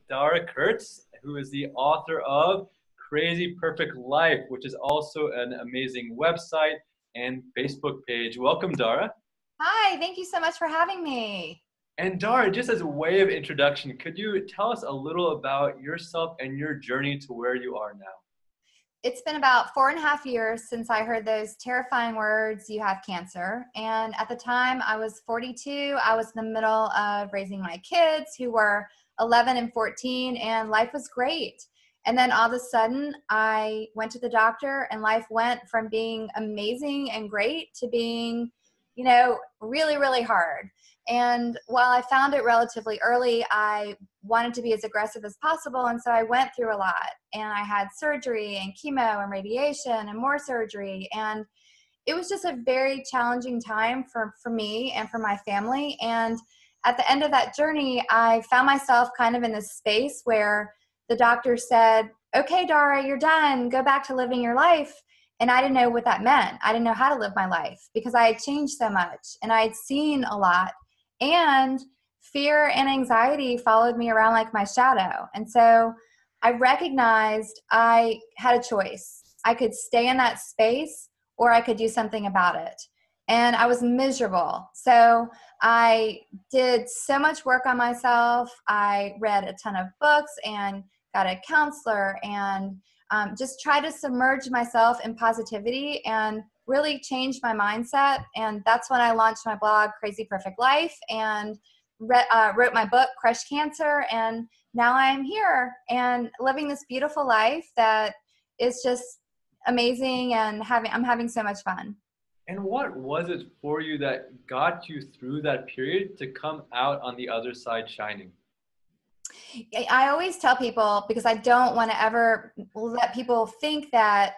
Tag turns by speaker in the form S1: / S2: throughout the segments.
S1: Dara Kurtz, who is the author of Crazy Perfect Life, which is also an amazing website and Facebook page. Welcome, Dara.
S2: Hi, thank you so much for having me.
S1: And Dara, just as a way of introduction, could you tell us a little about yourself and your journey to where you are now?
S2: It's been about 4.5 years since I heard those terrifying words, "You have cancer." And at the time I was 42, I was in the middle of raising my kids who were 11 and 14, and life was great. And then all of a sudden I went to the doctor and life went from being amazing and great to being, really, really hard. And while I found it relatively early, I wanted to be as aggressive as possible. And so I went through a lot, and I had surgery and chemo and radiation and more surgery. And it was just a very challenging time for me and for my family. And at the end of that journey, I found myself kind of in this space where the doctor said, "Okay, Dara, you're done. Go back to living your life." And I didn't know what that meant. I didn't know how to live my life because I had changed so much and I had seen a lot. And fear and anxiety followed me around like my shadow. And so I recognized I had a choice. I could stay in that space or I could do something about it. And I was miserable. So I did so much work on myself. I read a ton of books and got a counselor and just try to submerge myself in positivity and really change my mindset. And that's when I launched my blog, Crazy Perfect Life, and wrote my book, Crush Cancer. And now I'm here and living this beautiful life that is just amazing, and I'm having so much fun.
S1: And what was it for you that got you through that period to come out on the other side shining?
S2: I always tell people, because I don't want to ever let people think that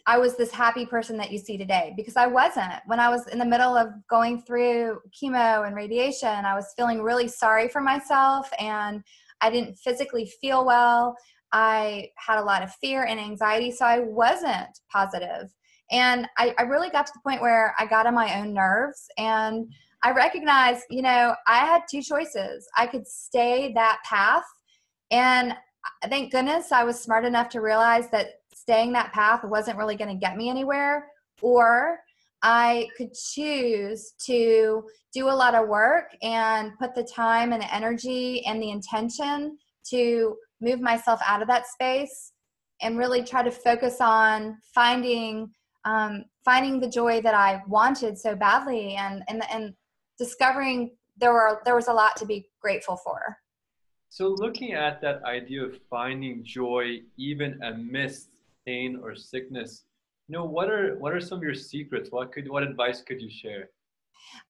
S2: I was this happy person that you see today, because I wasn't. When I was in the middle of going through chemo and radiation, I was feeling really sorry for myself and I didn't physically feel well. I had a lot of fear and anxiety, so I wasn't positive. And I really got to the point where I got on my own nerves, and I recognized, I had two choices. I could stay that path, and thank goodness I was smart enough to realize that staying that path wasn't really going to get me anywhere, or I could choose to do a lot of work and put the time and energy and the intention to move myself out of that space and really try to focus on finding the joy that I wanted so badly, and discovering there was a lot to be grateful for.
S1: So looking at that idea of finding joy even amidst pain or sickness, what are some of your secrets? What advice could you share?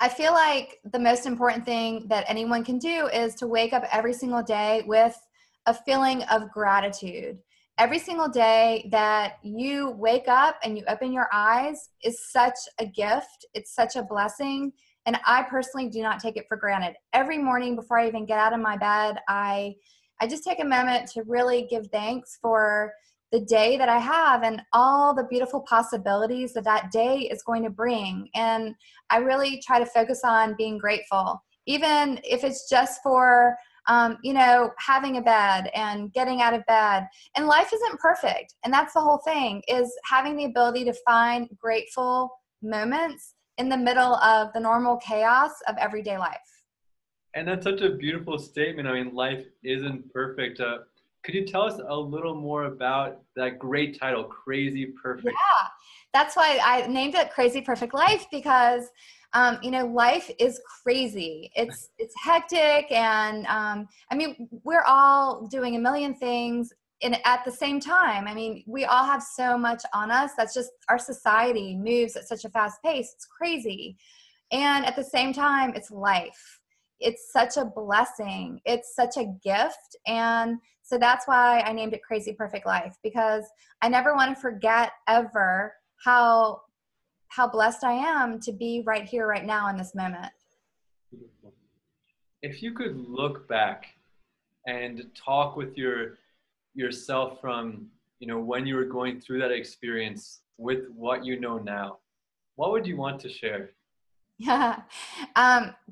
S2: I feel like the most important thing that anyone can do is to wake up every single day with a feeling of gratitude. Every single day that you wake up and you open your eyes is such a gift. It's such a blessing. And I personally do not take it for granted. Every morning before I even get out of my bed, I just take a moment to really give thanks for the day that I have and all the beautiful possibilities that day is going to bring. And I really try to focus on being grateful, even if it's just for having a bed and getting out of bed. And life isn't perfect. And that's the whole thing, is having the ability to find grateful moments in the middle of the normal chaos of everyday life.
S1: And that's such a beautiful statement. I mean, life isn't perfect. Could you tell us a little more about that great title, Crazy Perfect?
S2: Yeah, that's why I named it Crazy Perfect Life, because life is crazy. It's hectic, and we're all doing a million things at the same time. I mean, we all have so much on us. That's just, our society moves at such a fast pace. It's crazy. And at the same time, it's life. It's such a blessing. It's such a gift. And so that's why I named it Crazy Perfect Life, because I never want to forget ever how blessed I am to be right here, right now in this moment.
S1: Beautiful. If you could look back and talk with yourself from, when you were going through that experience with what you know now, what would you want to share?
S2: Yeah.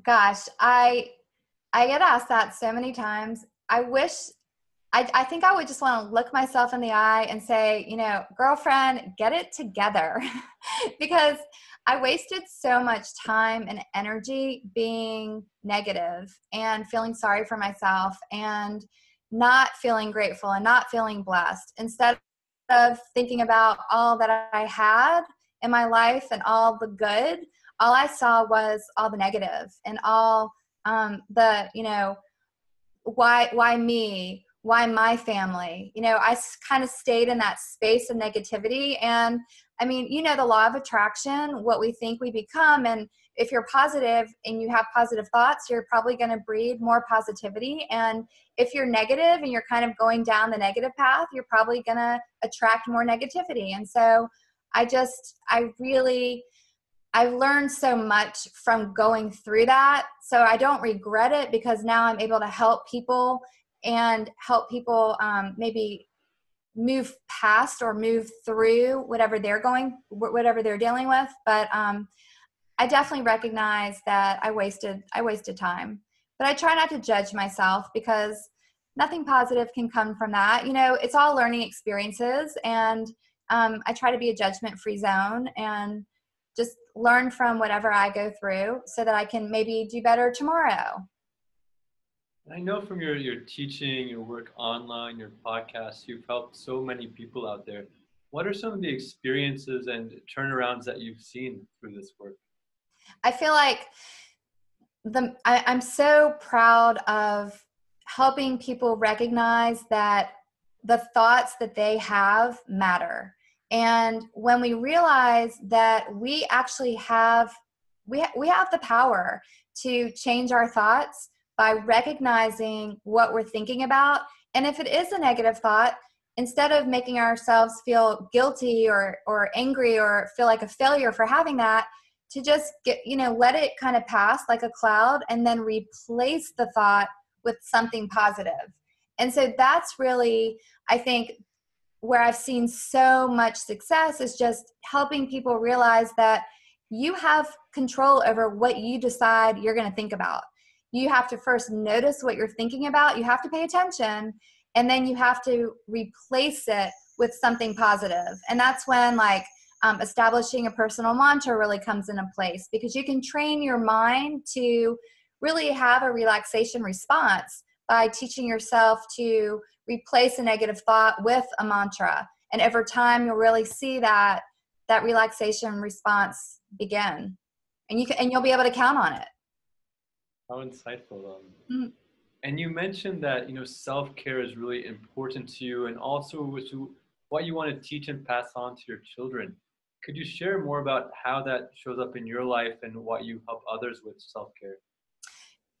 S2: Gosh, I get asked that so many times, I wish, I think I would just want to look myself in the eye and say, you know, girlfriend, get it together. Because I wasted so much time and energy being negative and feeling sorry for myself and not feeling grateful and not feeling blessed, instead of thinking about all that I had in my life and all the good. All I saw was all the negative and all the, you know, why me, why my family. You know, I kind of stayed in that space of negativity. And I mean, you know, the law of attraction, what we think we become. And if you're positive and you have positive thoughts, you're probably going to breed more positivity. And if you're negative and you're kind of going down the negative path, you're probably going to attract more negativity. And so I've learned so much from going through that. So I don't regret it, because now I'm able to help people and help people maybe move past or move through whatever they're dealing with. But I definitely recognize that I wasted time. But I try not to judge myself, because nothing positive can come from that. You know, it's all learning experiences, and I try to be a judgment-free zone and just learn from whatever I go through so that I can maybe do better tomorrow.
S1: I know from your teaching, your work online, your podcasts, you've helped so many people out there. What are some of the experiences and turnarounds that you've seen through this work?
S2: I feel like I'm so proud of helping people recognize that the thoughts that they have matter. And when we realize that we actually have the power to change our thoughts by recognizing what we're thinking about. And if it is a negative thought, instead of making ourselves feel guilty or angry or feel like a failure for having that, to just let it kind of pass like a cloud, and then replace the thought with something positive. And so that's really, I think, where I've seen so much success, is just helping people realize that you have control over what you decide you're going to think about. You have to first notice what you're thinking about. You have to pay attention, and then you have to replace it with something positive. And that's when establishing a personal mantra really comes into place, because you can train your mind to really have a relaxation response by teaching yourself to replace a negative thought with a mantra. And over time, you'll really see that relaxation response begin, and you'll be able to count on it.
S1: How insightful. And you mentioned that, self-care is really important to you, and also what you want to teach and pass on to your children. Could you share more about how that shows up in your life and what you help others with self-care?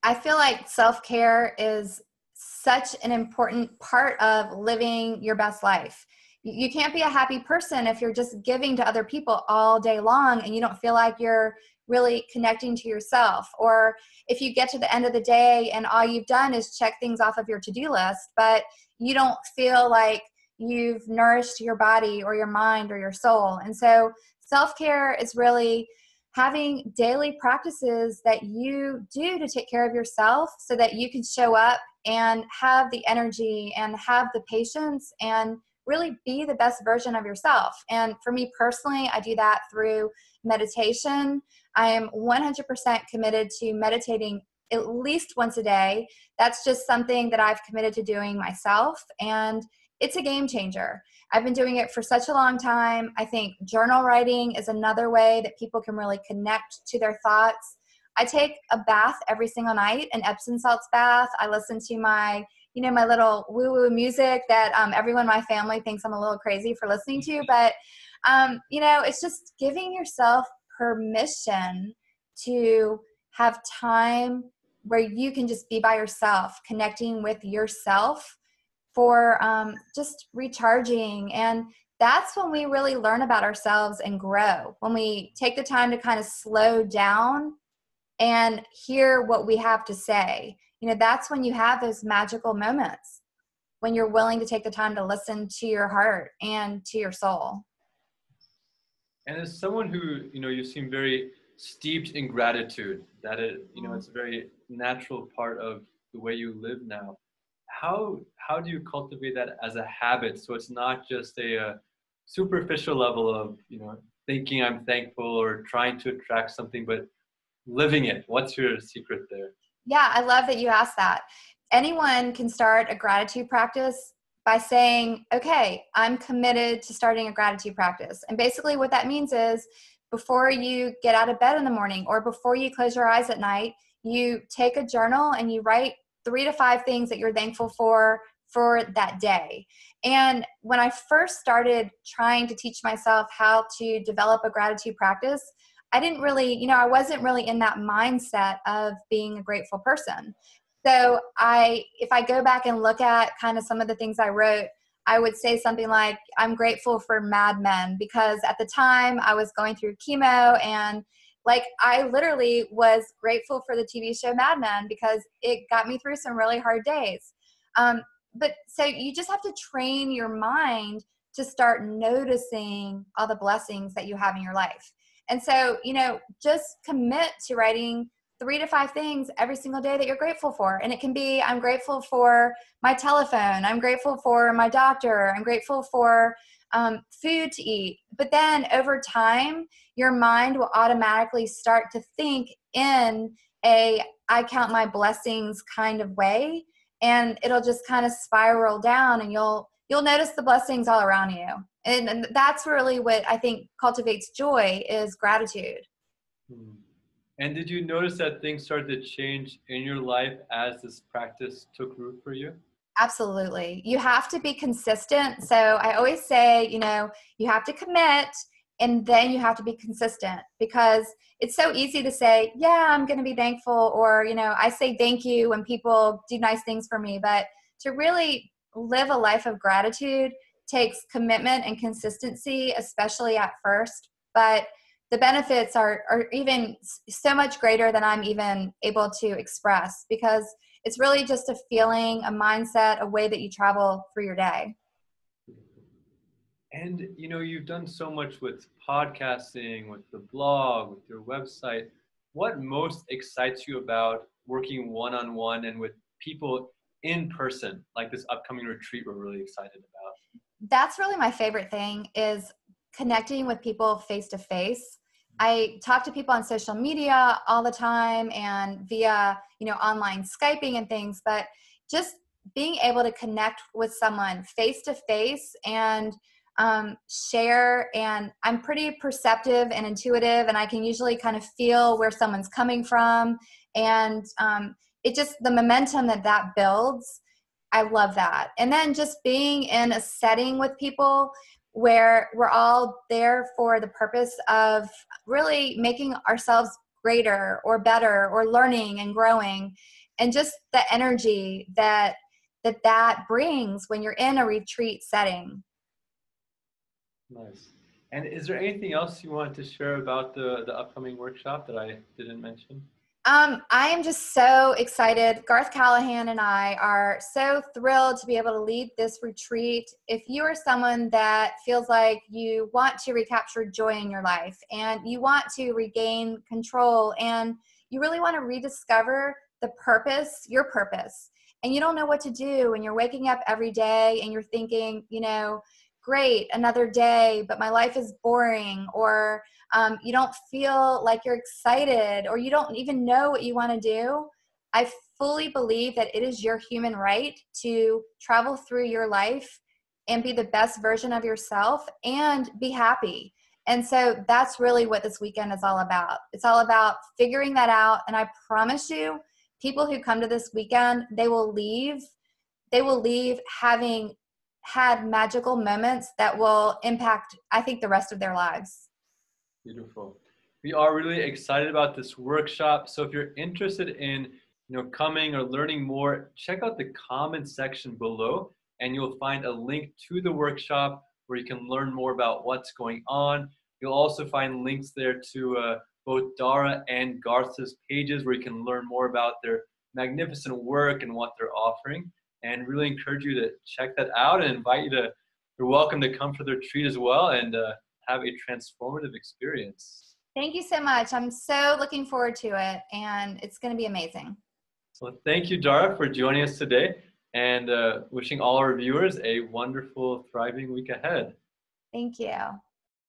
S2: I feel like self-care is such an important part of living your best life. You can't be a happy person if you're just giving to other people all day long and you don't feel like you're really connecting to yourself. Or if you get to the end of the day and all you've done is check things off of your to-do list, but you don't feel like you've nourished your body or your mind or your soul. And so self-care is really having daily practices that you do to take care of yourself, so that you can show up and have the energy and have the patience and really be the best version of yourself. And for me personally, I do that through meditation. I am 100% committed to meditating at least once a day. That's just something that I've committed to doing myself, and it's a game changer. I've been doing it for such a long time. I think journal writing is another way that people can really connect to their thoughts. I take a bath every single night, an Epsom salts bath. I listen to my little woo-woo music that everyone in my family thinks I'm a little crazy for listening to. But, it's just giving yourself permission to have time where you can just be by yourself, connecting with yourself for just recharging. And that's when we really learn about ourselves and grow. When we take the time to kind of slow down and hear what we have to say. That's when you have those magical moments, when you're willing to take the time to listen to your heart and to your soul.
S1: And as someone who, you seem very steeped in gratitude, that it's a very natural part of the way you live now. how do you cultivate that as a habit so it's not just a superficial level of, you know, thinking I'm thankful or trying to attract something, but living it? What's your secret there?
S2: Yeah, I love that you asked that. Anyone can start a gratitude practice by saying, okay, I'm committed to starting a gratitude practice. And basically what that means is before you get out of bed in the morning or before you close your eyes at night, you take a journal and you write 3 to 5 things that you're thankful for that day. And when I first started trying to teach myself how to develop a gratitude practice, I didn't really, I wasn't really in that mindset of being a grateful person. So if I go back and look at kind of some of the things I wrote, I would say something like, I'm grateful for Mad Men, because at the time I was going through chemo, and like I literally was grateful for the TV show Mad Men because it got me through some really hard days. But so you just have to train your mind to start noticing all the blessings that you have in your life. And so, just commit to writing 3 to 5 things every single day that you're grateful for. And it can be, I'm grateful for my telephone. I'm grateful for my doctor. I'm grateful for food to eat. But then over time, your mind will automatically start to think in I count my blessings kind of way. And it'll just kind of spiral down, and you'll notice the blessings all around you. And that's really what I think cultivates joy, is gratitude.
S1: And did you notice that things started to change in your life as this practice took root for you?
S2: Absolutely. You have to be consistent. So I always say, you have to commit, and then you have to be consistent, because it's so easy to say, yeah, I'm going to be thankful. Or, I say thank you when people do nice things for me. But to really live a life of gratitude takes commitment and consistency, especially at first. But the benefits are even so much greater than I'm even able to express, because it's really just a feeling, a mindset, a way that you travel through your day.
S1: And, you've done so much with podcasting, with the blog, with your website. What most excites you about working one-on-one and with people in person, like this upcoming retreat we're really excited about?
S2: That's really my favorite thing, is connecting with people face to face. I talk to people on social media all the time and via, online Skyping and things, but just being able to connect with someone face to face and share. And I'm pretty perceptive and intuitive, and I can usually kind of feel where someone's coming from. And the momentum that builds, I love that. And then just being in a setting with people where we're all there for the purpose of really making ourselves greater or better, or learning and growing, and just the energy that brings when you're in a retreat setting.
S1: Nice. And is there anything else you wanted to share about the upcoming workshop that I didn't mention?
S2: I am just so excited. Garth Callahan and I are so thrilled to be able to lead this retreat. If you are someone that feels like you want to recapture joy in your life, and you want to regain control, and you really want to rediscover your purpose, and you don't know what to do, and you're waking up every day and you're thinking, great, another day, but my life is boring, or you don't feel like you're excited, or you don't even know what you want to do, I fully believe that it is your human right to travel through your life and be the best version of yourself and be happy. And so that's really what this weekend is all about. It's all about figuring that out. And I promise you, people who come to this weekend, they will leave having had magical moments that will impact, I think, the rest of their lives.
S1: Beautiful. We are really excited about this workshop. So if you're interested in, coming or learning more, check out the comment section below, and you'll find a link to the workshop where you can learn more about what's going on. You'll also find links there to both Dara and Garth's pages, where you can learn more about their magnificent work and what they're offering. And really encourage you to check that out, and you're welcome to come for the retreat as well and have a transformative experience.
S2: Thank you so much. I'm so looking forward to it, and it's going to be amazing.
S1: So thank you, Dara, for joining us today. and wishing all our viewers a wonderful, thriving week ahead.
S2: Thank you.